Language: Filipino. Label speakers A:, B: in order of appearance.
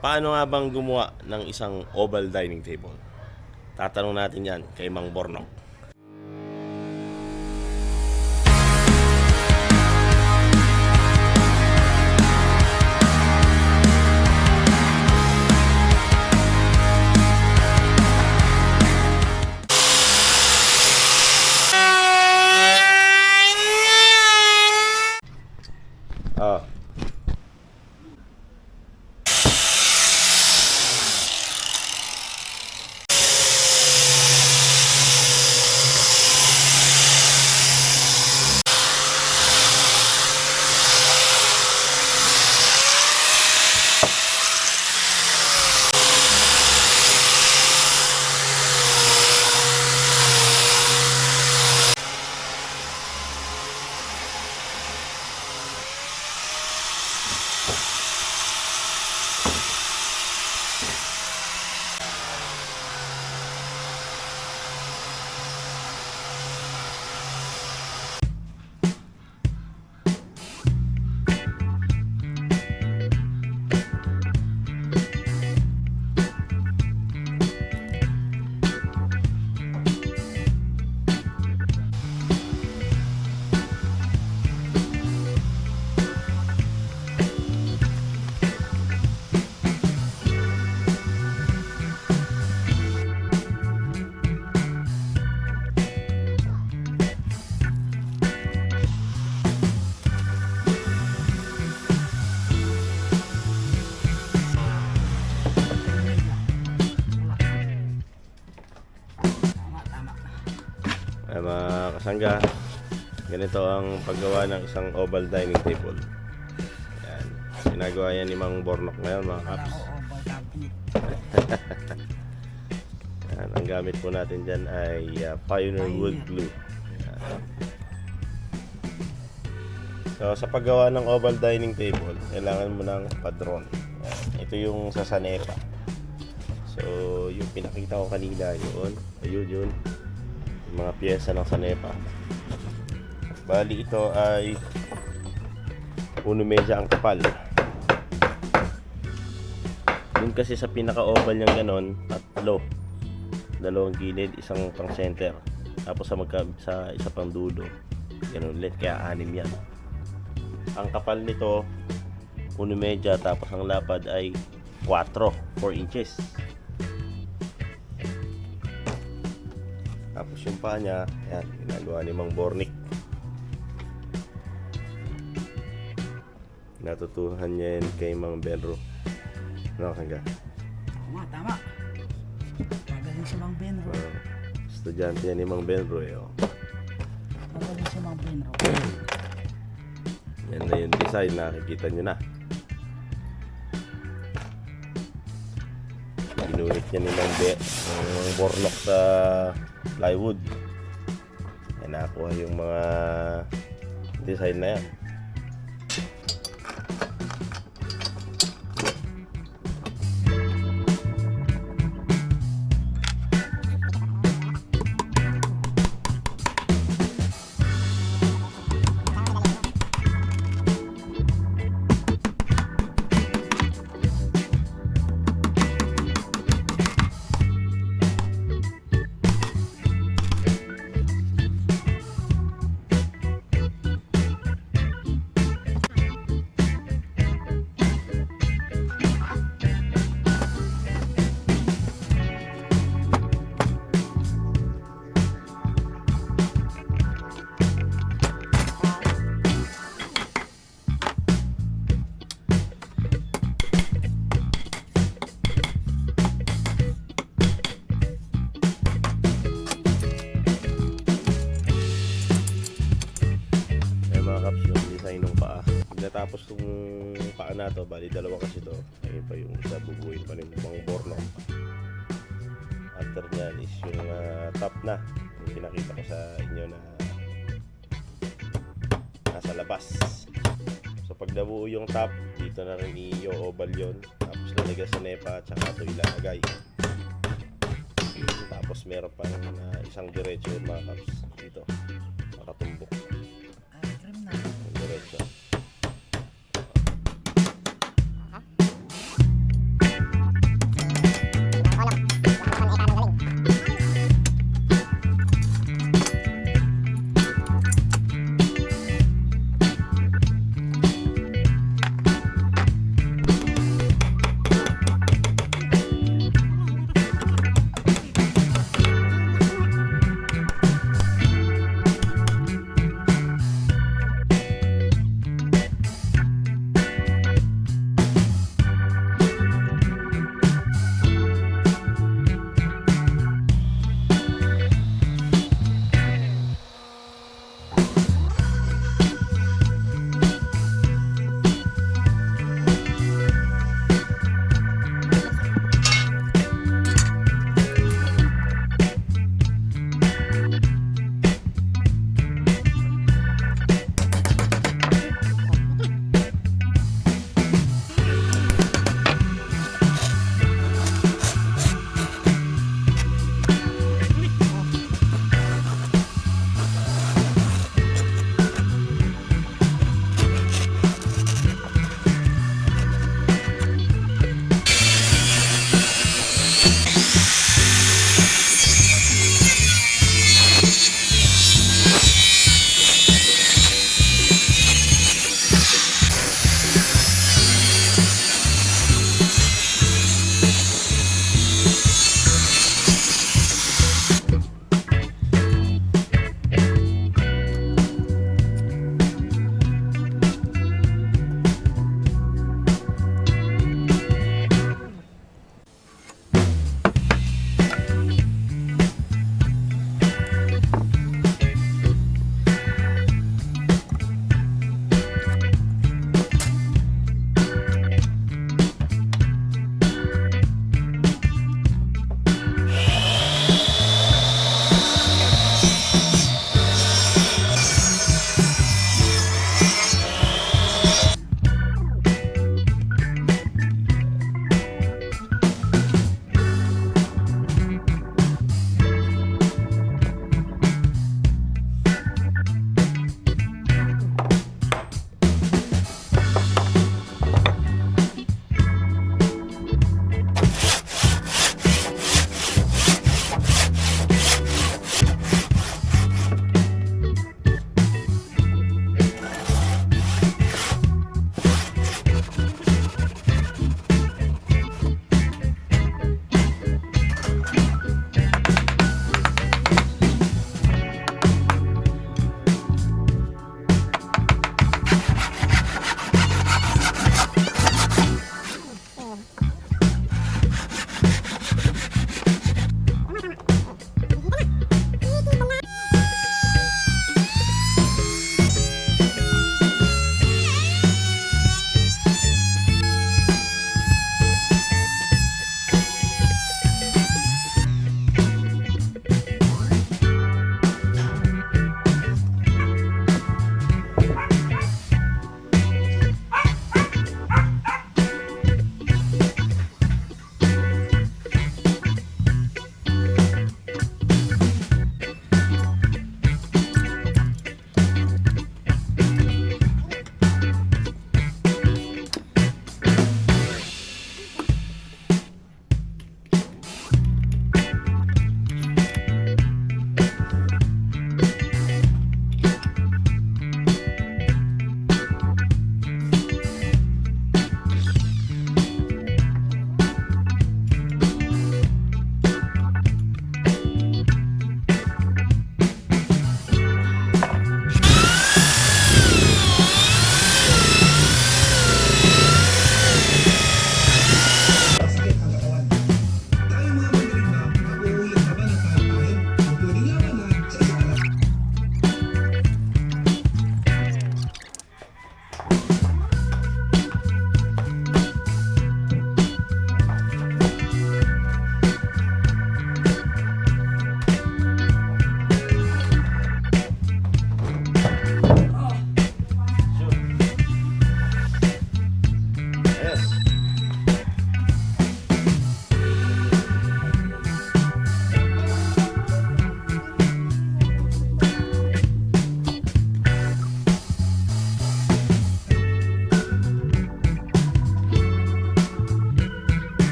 A: Paano nga bang gumawa ng isang oval dining table? Tatanong natin yan kay Mang Bornok. Ah. Mga kasangga, ganito ang paggawa ng isang oval dining table. Yan. Ginagawa yan ni Mang Bornok ngayon, mga kaps. Yan. Ang gamit po natin dyan ay Pioneer wood glue. Yan. So sa paggawa ng oval dining table, kailangan mo ng padron. Yan. Ito yung sa sanepa. So yung pinakita ko kanina, yun mga piyesa ng sanepa. Bali ito ay 1 medya ang kapal. Yun kasi sa pinaka-oval niyang ganon, dalawang gilid, isang pang center, tapos sa isa pang dulo, ganon ulit, kaya 6 yan. Ang kapal nito 1 medya, tapos ang lapad ay 4 inches. Tapos yung paa niya, ayan, ginagawa ni Mang Bornik. Natutuhan niya yan kay Mang Benro. Ano kanga?
B: Tama. Magaling si Mang Benro.
A: Estudyante yan ni Mang Benro eh.
B: Magaling si Mang Benro.
A: Yan na yung design, nakikita nyo na. Ginulit niya ni Mang Bornok sa plywood. Yan, nakuha yung mga design na yan. Tapos yung paa na to, bali dalawa kasi to. Ayun pa yung isa, bubuhin pa ni Mang Bornok. After nyan is yung top na, yung pinakita ko sa inyo na nasa labas. So pag nabuo yung top, dito na rin i-oval yun. Tapos lalagay sa nepa at saka ito ilalagay. Tapos meron pa isang diretso mga kaps dito, makatumbok.
B: Trim na.
A: Diretso.